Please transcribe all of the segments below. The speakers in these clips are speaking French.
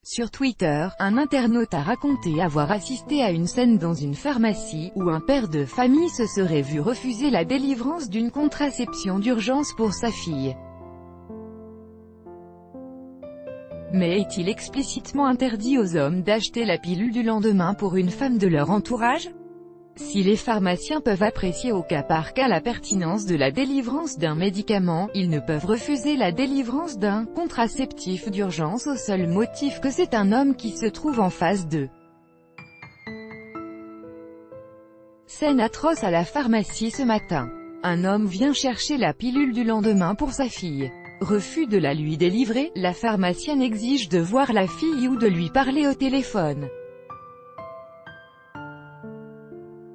Sur Twitter, un internaute a raconté avoir assisté à une scène dans une pharmacie, où un père de famille se serait vu refuser la délivrance d'une contraception d'urgence pour sa fille. Mais est-il explicitement interdit aux hommes d'acheter la pilule du lendemain pour une femme de leur entourage? Si les pharmaciens peuvent apprécier au cas par cas la pertinence de la délivrance d'un médicament, ils ne peuvent refuser la délivrance d'un contraceptif d'urgence au seul motif que c'est un homme qui se trouve en face d'eux. Scène atroce à la pharmacie ce matin. Un homme vient chercher la pilule du lendemain pour sa fille. Refus de la lui délivrer, la pharmacienne exige de voir la fille ou de lui parler au téléphone.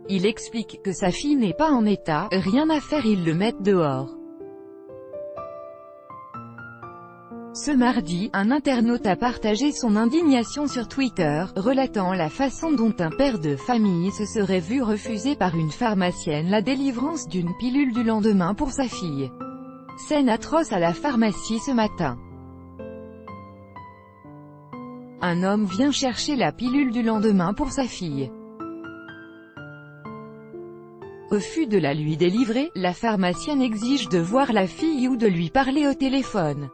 Il explique que sa fille n'est pas en état, rien à faire, ils le mettent dehors. Ce mardi, un internaute a partagé son indignation sur Twitter, relatant la façon dont un père de famille se serait vu refuser par une pharmacienne la délivrance d'une pilule du lendemain pour sa fille. Scène atroce à la pharmacie ce matin. Un homme vient chercher la pilule du lendemain pour sa fille. Refus de la lui délivrer, la pharmacienne exige de voir la fille ou de lui parler au téléphone.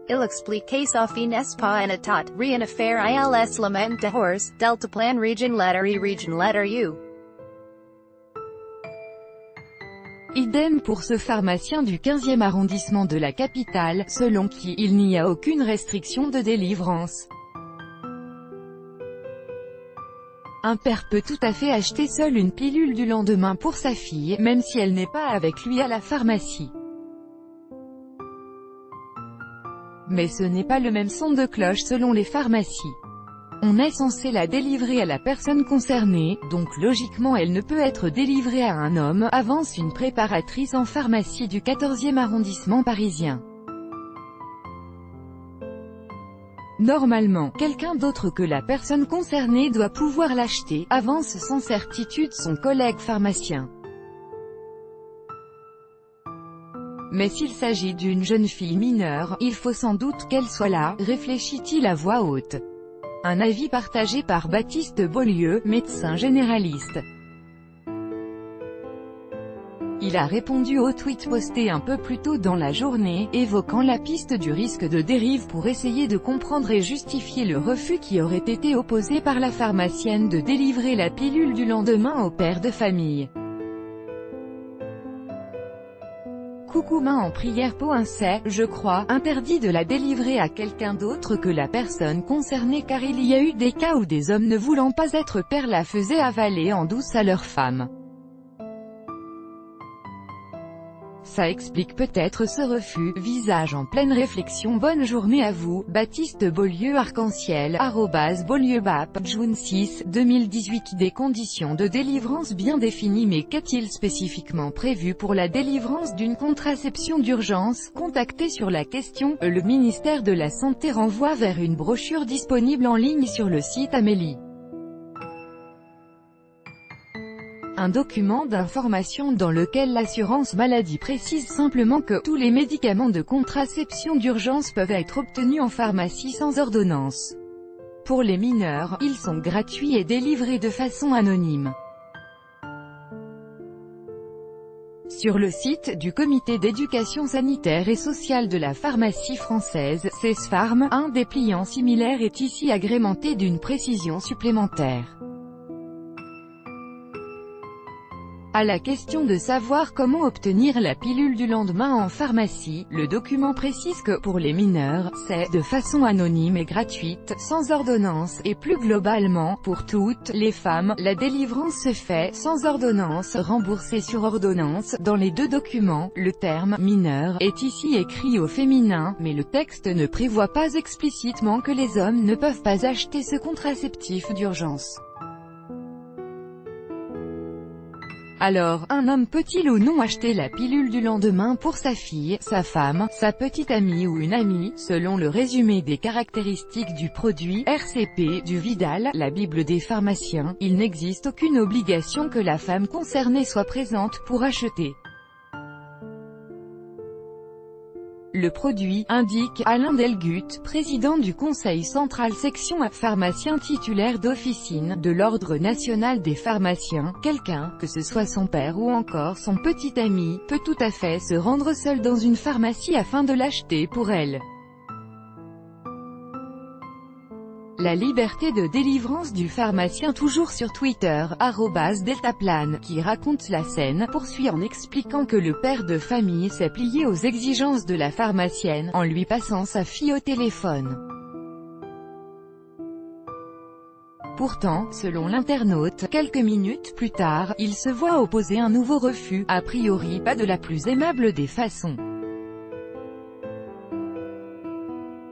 Il explique sa fin n'est pas en état, rien à faire, ils lament dehors, Deltaplan region letter U. Idem pour ce pharmacien du 15e arrondissement de la capitale, selon qui il n'y a aucune restriction de délivrance. Un père peut tout à fait acheter seul une pilule du lendemain pour sa fille, même si elle n'est pas avec lui à la pharmacie. Mais ce n'est pas le même son de cloche selon les pharmacies. On est censé la délivrer à la personne concernée, donc logiquement elle ne peut être délivrée à un homme, avance une préparatrice en pharmacie du 14e arrondissement parisien. Normalement, quelqu'un d'autre que la personne concernée doit pouvoir l'acheter, avance sans certitude son collègue pharmacien. Mais s'il s'agit d'une jeune fille mineure, il faut sans doute qu'elle soit là, réfléchit-il à voix haute. Un avis partagé par Baptiste Beaulieu, médecin généraliste. Il a répondu au tweet posté un peu plus tôt dans la journée, évoquant la piste du risque de dérive pour essayer de comprendre et justifier le refus qui aurait été opposé par la pharmacienne de délivrer la pilule du lendemain au père de famille. Coucou main en prière c'est, je crois, interdit de la délivrer à quelqu'un d'autre que la personne concernée car il y a eu des cas où des hommes ne voulant pas être pères la faisaient avaler en douce à leur femme. Ça explique peut-être ce refus, visage en pleine réflexion. Bonne journée à vous, Baptiste Beaulieu arc-en-ciel, @BeaulieuBap, June 6, 2018. Des conditions de délivrance bien définies. Mais qu'est-il spécifiquement prévu pour la délivrance d'une contraception d'urgence? Contacté sur la question, le ministère de la Santé renvoie vers une brochure disponible en ligne sur le site Amélie. Un document d'information dans lequel l'assurance maladie précise simplement que tous les médicaments de contraception d'urgence peuvent être obtenus en pharmacie sans ordonnance. Pour les mineurs, ils sont gratuits et délivrés de façon anonyme. Sur le site du Comité d'éducation sanitaire et sociale de la pharmacie française, CESPharm, un dépliant similaire est ici agrémenté d'une précision supplémentaire. À la question de savoir comment obtenir la pilule du lendemain en pharmacie, le document précise que, pour les mineurs, c'est de façon anonyme et gratuite, sans ordonnance, et plus globalement, pour toutes les femmes, la délivrance se fait, sans ordonnance, remboursée sur ordonnance. Dans les deux documents, le terme « mineur » est ici écrit au féminin, mais le texte ne prévoit pas explicitement que les hommes ne peuvent pas acheter ce contraceptif d'urgence. Alors, un homme peut-il ou non acheter la pilule du lendemain pour sa fille, sa femme, sa petite amie ou une amie? Selon le résumé des caractéristiques du produit, RCP, du Vidal, la Bible des pharmaciens, il n'existe aucune obligation que la femme concernée soit présente pour acheter. Le produit, indique Alain Delgut, président du Conseil central section A, pharmacien titulaire d'officine de l'Ordre national des pharmaciens. Quelqu'un, que ce soit son père ou encore son petit ami, peut tout à fait se rendre seul dans une pharmacie afin de l'acheter pour elle. La liberté de délivrance du pharmacien, toujours sur Twitter, @deltaplan, qui raconte la scène, poursuit en expliquant que le père de famille s'est plié aux exigences de la pharmacienne, en lui passant sa fille au téléphone. Pourtant, selon l'internaute, quelques minutes plus tard, il se voit opposer un nouveau refus, a priori pas de la plus aimable des façons.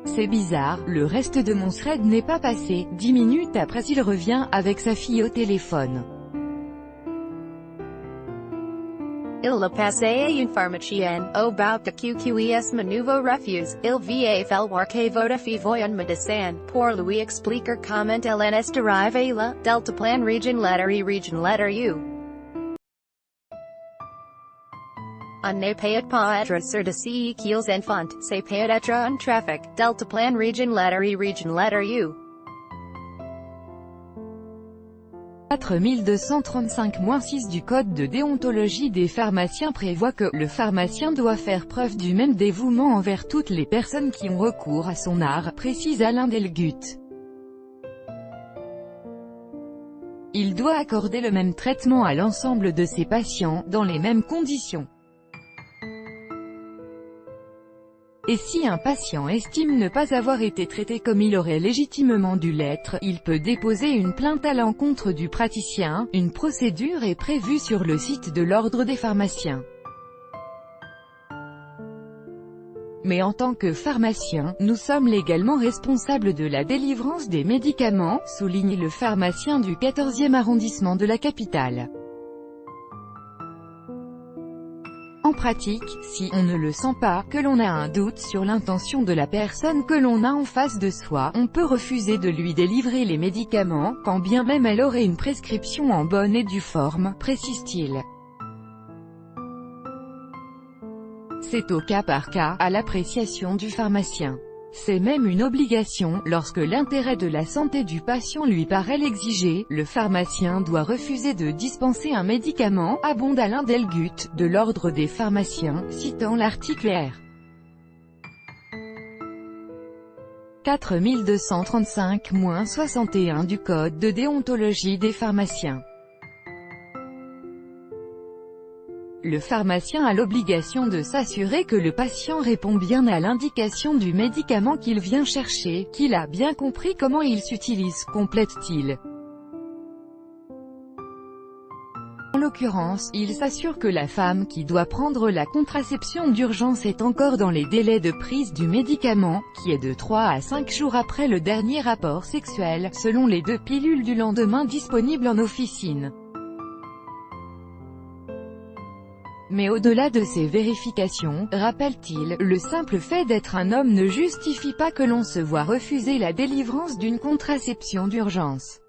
C'est bizarre, le reste de mon thread n'est pas passé. 10 minutes après, il revient, avec sa fille au téléphone. Il le passé à une pharmacienne, about the QQES nouveau refuse, il va falloir que votre fille voie un médecin, pour lui expliquer comment elle en est arrivée là, Deltaplan region letter U. On ne peut pas être sûr de ce qu'ils en font, c'est peut-être un trafic, Deltaplan region letter U. 4235-6 du Code de déontologie des pharmaciens prévoit que le pharmacien doit faire preuve du même dévouement envers toutes les personnes qui ont recours à son art, précise Alain Delgut. Il doit accorder le même traitement à l'ensemble de ses patients, dans les mêmes conditions. Et si un patient estime ne pas avoir été traité comme il aurait légitimement dû l'être, il peut déposer une plainte à l'encontre du praticien. Une procédure est prévue sur le site de l'Ordre des pharmaciens. Mais en tant que pharmacien, nous sommes légalement responsables de la délivrance des médicaments, souligne le pharmacien du 14e arrondissement de la capitale. En pratique, si on ne le sent pas, que l'on a un doute sur l'intention de la personne que l'on a en face de soi, on peut refuser de lui délivrer les médicaments, quand bien même elle aurait une prescription en bonne et due forme, précise-t-il. C'est au cas par cas, à l'appréciation du pharmacien. C'est même une obligation, lorsque l'intérêt de la santé du patient lui paraît l'exiger, le pharmacien doit refuser de dispenser un médicament, abonde Alain Delgut, de l'Ordre des pharmaciens, citant l'article R. 4235-61 du Code de déontologie des pharmaciens. Le pharmacien a l'obligation de s'assurer que le patient répond bien à l'indication du médicament qu'il vient chercher, qu'il a bien compris comment il s'utilise, complète-t-il. En l'occurrence, il s'assure que la femme qui doit prendre la contraception d'urgence est encore dans les délais de prise du médicament, qui est de 3 à 5 jours après le dernier rapport sexuel, selon les 2 pilules du lendemain disponibles en officine. Mais au-delà de ces vérifications, rappelle-t-il, le simple fait d'être un homme ne justifie pas que l'on se voit refuser la délivrance d'une contraception d'urgence.